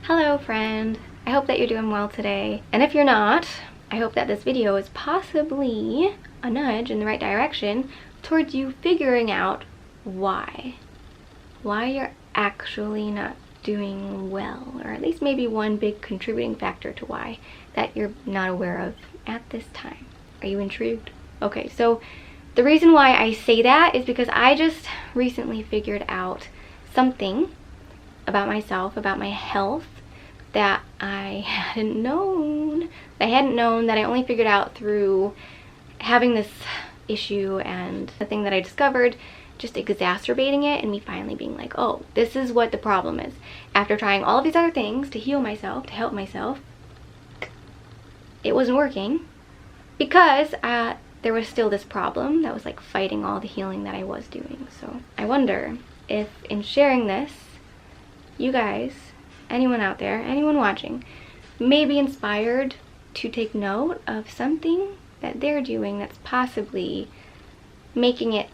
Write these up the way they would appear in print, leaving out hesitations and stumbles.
Hello friend, I hope that you're doing well today. And if you're not, I hope that this video is possibly a nudge in the right direction towards you figuring out why you're actually not doing well, or at least maybe one big contributing factor to why that you're not aware of at this time. Are you intrigued? Okay, so the reason why I say that is because I just recently figured out something about myself, about my health, that I hadn't known. That I only figured out through having this issue, and the thing that I discovered just exacerbating it, and me finally being like, oh, this is what the problem is. After trying all of these other things to heal myself, to help myself, it wasn't working because there was still this problem that was like fighting all the healing that I was doing. So I wonder if in sharing this, you guys, anyone out there, anyone watching, may be inspired to take note of something that they're doing that's possibly making it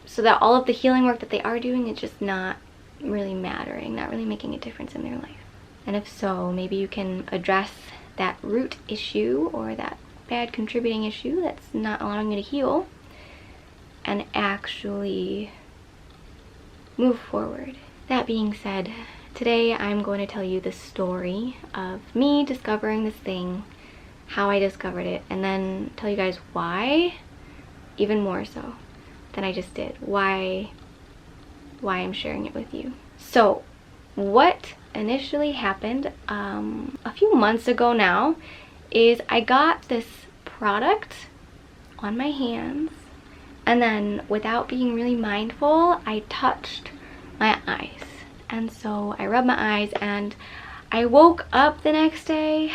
so that all of the healing work that they are doing is just not really mattering, not really making a difference in their life. And if so, maybe you can address that root issue or that bad contributing issue that's not allowing you to heal and actually move forward. That being said, today I'm going to tell you the story of me discovering this thing, how I discovered it, and then tell you guys why, even more so than I just did, why I'm sharing it with you. So what initially happened a few months ago now is I got this product on my hands, and then without being really mindful, I touched my eyes. And so I rubbed my eyes, and I woke up the next day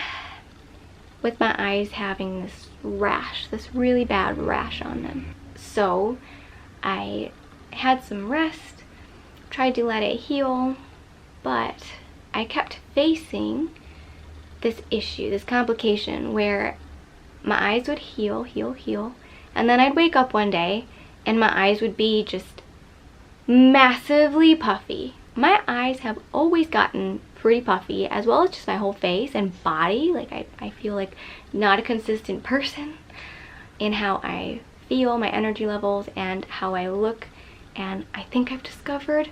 with my eyes having this rash, this really bad rash on them. So I had some rest, tried to let it heal, but I kept facing this issue, this complication where my eyes would heal, and then I'd wake up one day and my eyes would be just massively puffy. My eyes have always gotten pretty puffy, as well as just my whole face and body. Like I feel like not a consistent person in how I feel, my energy levels, and how I look. And I think I've discovered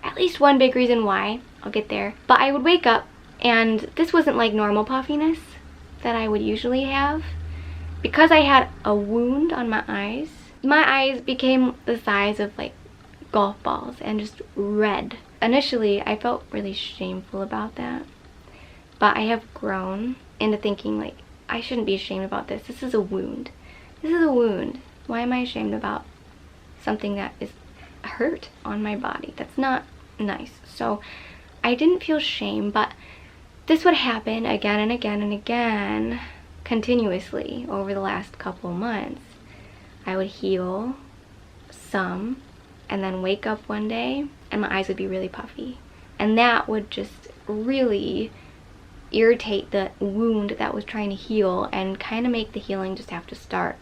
at least one big reason why. I'll get there. But I would wake up and this wasn't like normal puffiness that I would usually have. Because I had a wound on my eyes became the size of like golf balls and just red. Initially, I felt really shameful about that, but I have grown into thinking like, I shouldn't be ashamed about this. This is a wound. This is a wound. Why am I ashamed about something that is hurt on my body? That's not nice. So I didn't feel shame, but this would happen again and again and again, continuously over the last couple months. I would heal some and then wake up one day and my eyes would be really puffy, and that would just really irritate the wound that was trying to heal and kind of make the healing just have to start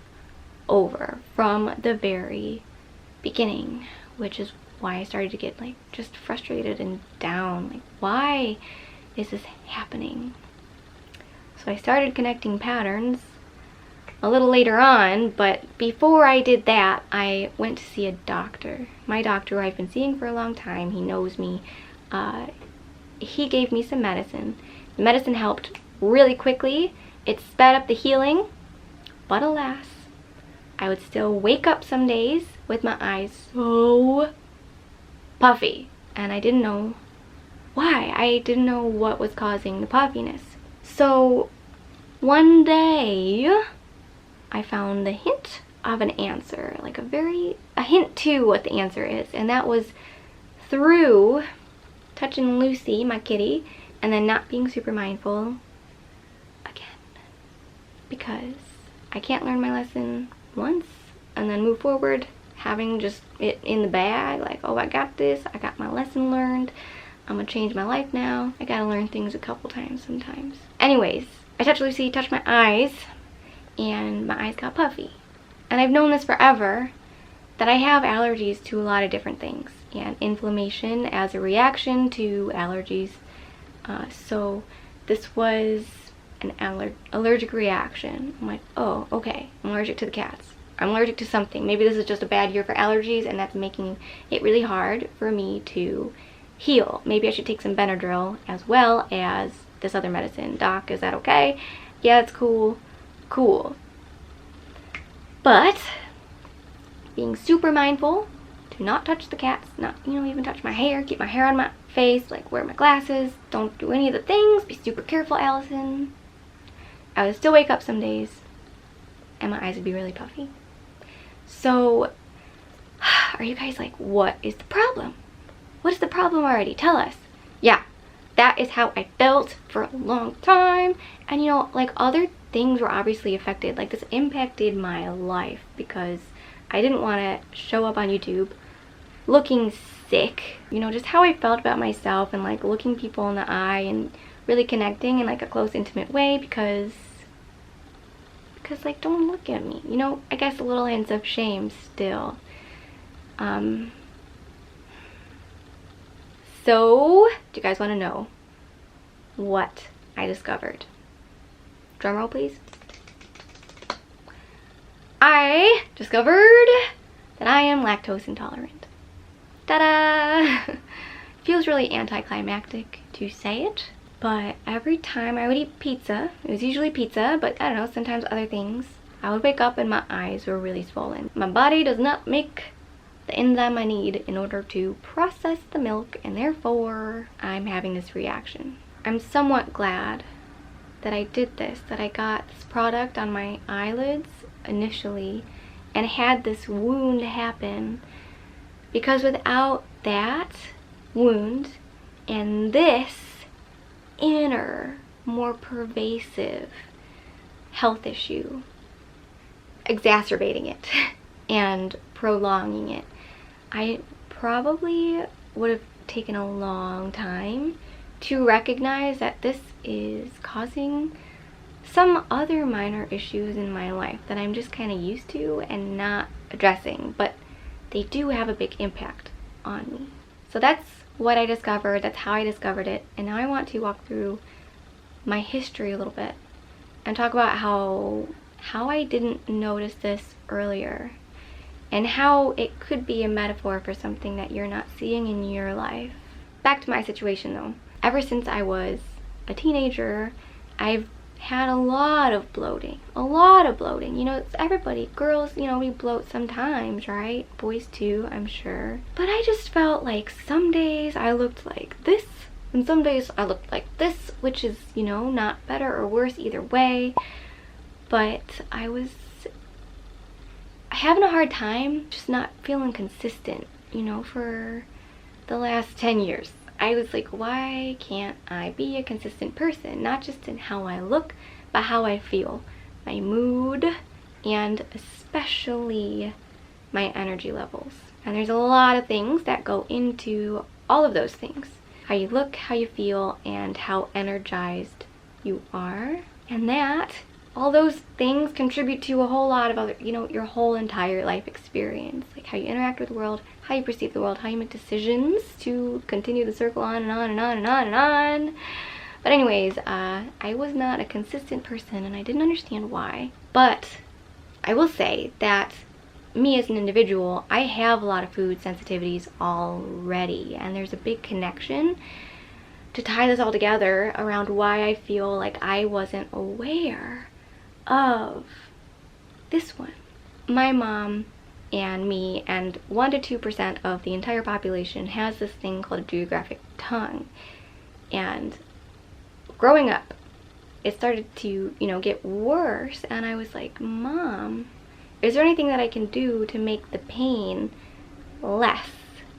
over from the very beginning, which is why I started to get like just frustrated and down. Like, why is this happening? So I started connecting patterns a little later on, but before I did that, I went to see a doctor. My doctor, who I've been seeing for a long time, he knows me. He gave me some medicine. The medicine helped really quickly. It sped up the healing, but alas, I would still wake up some days with my eyes so puffy, and I didn't know why. I didn't know what was causing the puffiness. So one day I found the hint of an answer, like a hint to what the answer is, and that was through touching Lucy, my kitty, and then not being super mindful again, because I can't learn my lesson once and then move forward having just it in the bag, like, oh, I got this, I got my lesson learned, I'm gonna change my life now. I gotta learn things a couple times sometimes. Anyways, I touched Lucy, touched my eyes, and my eyes got puffy. And I've known this forever, that I have allergies to a lot of different things, and inflammation as a reaction to allergies So this was an allergic reaction. I'm like, oh, okay, I'm allergic to the cats. I'm allergic to something. Maybe this is just a bad year for allergies, and that's making it really hard for me to heal. Maybe I should take some Benadryl as well as this other medicine. Doc, is that okay? Yeah, it's cool. Cool. But being super mindful to not touch the cats, not, even touch my hair, keep my hair on my face, like wear my glasses, don't do any of the things, be super careful, Allison. I would still wake up some days and my eyes would be really puffy. So, are you guys like, what is the problem? What is the problem already? Tell us. Yeah, that is how I felt for a long time. And like other things were obviously affected. Like this impacted my life because I didn't want to show up on YouTube looking sick. Just how I felt about myself and like looking people in the eye and really connecting in like a close, intimate way because like, don't look at me. I guess a little hints of shame still. So, do you guys want to know what I discovered? Drumroll, please. I discovered that I am lactose intolerant. Ta-da! Feels really anticlimactic to say it, but every time I would eat pizza, it was usually pizza, but I don't know, sometimes other things, I would wake up and my eyes were really swollen. My body does not make the enzyme I need in order to process the milk, and therefore I'm having this reaction. I'm somewhat glad that I did this, that I got this product on my eyelids initially and had this wound happen, because without that wound and this inner, more pervasive health issue exacerbating it and prolonging it, I probably would have taken a long time to recognize that this is causing some other minor issues in my life that I'm just kind of used to and not addressing, but they do have a big impact on me. So that's what I discovered, that's how I discovered it, and now I want to walk through my history a little bit and talk about how I didn't notice this earlier and how it could be a metaphor for something that you're not seeing in your life. Back to my situation though. Ever since I was a teenager, I've had a lot of bloating. It's everybody. Girls, we bloat sometimes, right? Boys too, I'm sure. But I just felt like some days I looked like this, and some days I looked like this, which is, not better or worse either way. But I was having a hard time just not feeling consistent, for the last 10 years. I was like, why can't I be a consistent person? Not just in how I look, but how I feel. My mood, and especially my energy levels. And there's a lot of things that go into all of those things. How you look, how you feel, and how energized you are. And all those things contribute to a whole lot of other, your whole entire life experience. Like how you interact with the world, how you perceive the world, how you make decisions to continue the circle on and on and on and on and on. But anyways, I was not a consistent person and I didn't understand why. But I will say that me as an individual, I have a lot of food sensitivities already, and there's a big connection to tie this all together around why I feel like I wasn't aware of this one. My mom and me and 1 to 2% of the entire population has this thing called a geographic tongue. And growing up, it started to, get worse, and I was like, Mom, is there anything that I can do to make the pain less?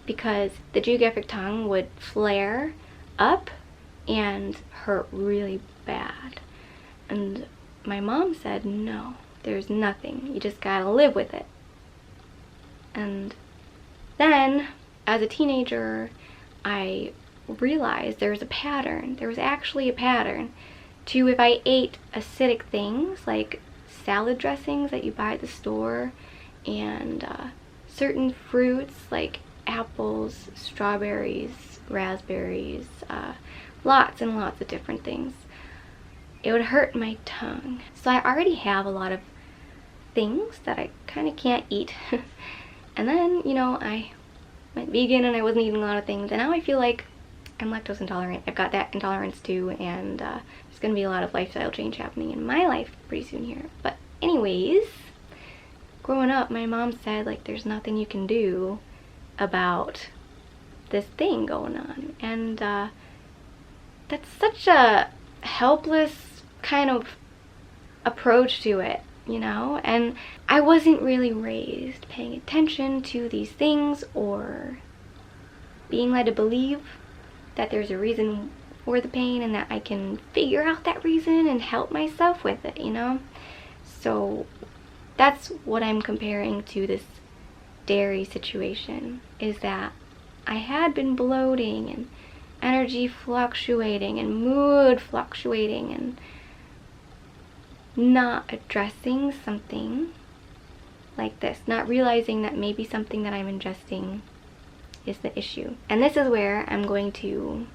Because the geographic tongue would flare up and hurt really bad. And my mom said, no, there's nothing. You just gotta live with it. And then, as a teenager, I realized there was a pattern. There was actually a pattern to, if I ate acidic things like salad dressings that you buy at the store, and certain fruits like apples, strawberries, raspberries, lots and lots of different things. It would hurt my tongue. So I already have a lot of things that I kind of can't eat. And then, you know, I went vegan and I wasn't eating a lot of things, and now I feel like I'm lactose intolerant. I've got that intolerance too, and there's gonna be a lot of lifestyle change happening in my life pretty soon here. But anyways, growing up, my mom said, like, there's nothing you can do about this thing going on, and that's such a helpless kind of approach to it, you know? And I wasn't really raised paying attention to these things or being led to believe that there's a reason for the pain and that I can figure out that reason and help myself with it, you know? So that's what I'm comparing to this dairy situation, is that I had been bloating and energy fluctuating and mood fluctuating and not addressing something like this, not realizing that maybe something that I'm ingesting is the issue. And this is where I'm going to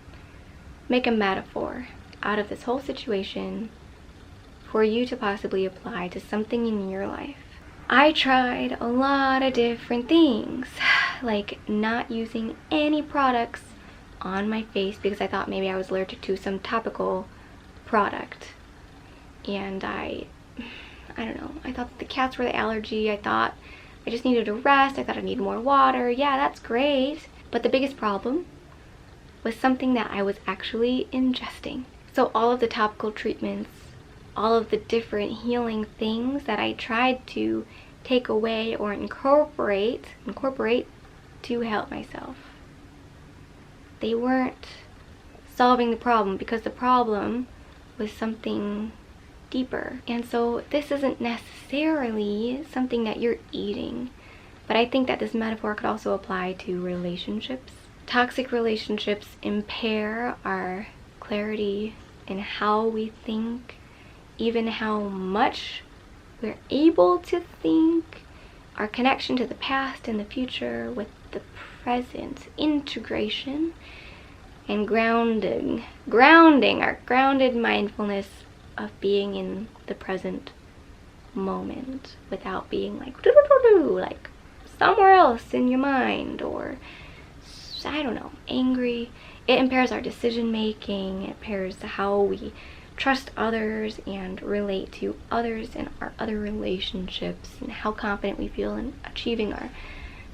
make a metaphor out of this whole situation for you to possibly apply to something in your life. I tried a lot of different things, like not using any products on my face because I thought maybe I was allergic to some topical product. And I don't know, I thought the cats were the allergy. I thought I just needed to rest. I thought I needed more water. Yeah, that's great. But the biggest problem was something that I was actually ingesting. So all of the topical treatments, all of the different healing things that I tried to take away or incorporate to help myself, they weren't solving the problem, because the problem was something deeper. And so this isn't necessarily something that you're eating, but I think that this metaphor could also apply to relationships. Toxic relationships impair our clarity in how we think, even how much we're able to think, our connection to the past and the future with the present, integration, and grounding our grounded mindfulness of being in the present moment without being like somewhere else in your mind, or I don't know, angry. It impairs our decision making. It impairs how we trust others and relate to others in our other relationships, and how confident we feel in achieving our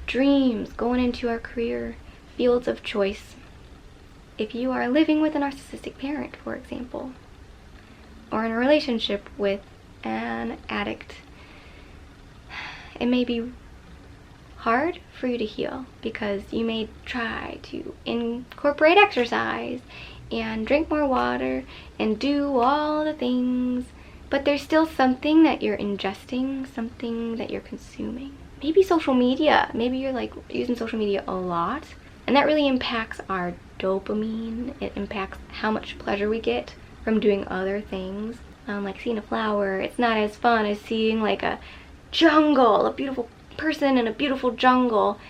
dreams, going into our career fields of choice. If you are living with a narcissistic parent, for example, or in a relationship with an addict, it may be hard for you to heal, because you may try to incorporate exercise and drink more water and do all the things, but there's still something that you're ingesting, something that you're consuming. Maybe social media. Maybe you're like using social media a lot, and that really impacts our dopamine. It impacts how much pleasure we get from doing other things. Like seeing a flower, it's not as fun as seeing like a jungle, a beautiful person in a beautiful jungle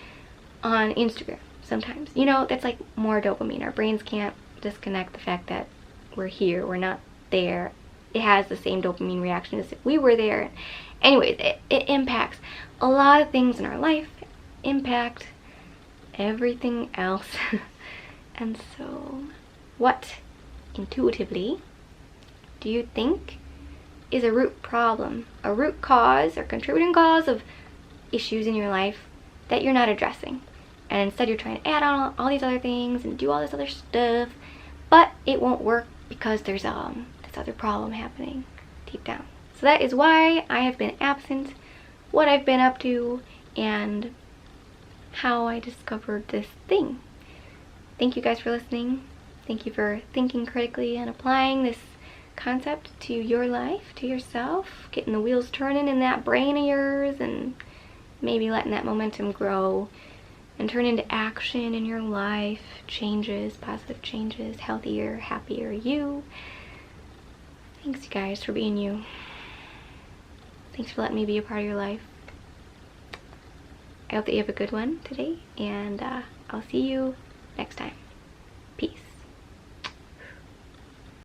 on Instagram sometimes. You know, that's like more dopamine. Our brains can't disconnect the fact that we're here, we're not there. It has the same dopamine reaction as if we were there. Anyways, it impacts a lot of things in our life, impact everything else. And so, what intuitively do you think is a root problem, a root cause or contributing cause of issues in your life that you're not addressing? And instead you're trying to add on all these other things and do all this other stuff, but it won't work because there's this other problem happening deep down. So that is why I have been absent, what I've been up to, and how I discovered this thing. Thank you guys for listening. Thank you for thinking critically and applying this concept to your life, to yourself, getting the wheels turning in that brain of yours, and maybe letting that momentum grow and turn into action in your life, changes, positive changes, healthier, happier you. Thanks, you guys, for being you. Thanks for letting me be a part of your life. I hope that you have a good one today, and I'll see you next time. Peace.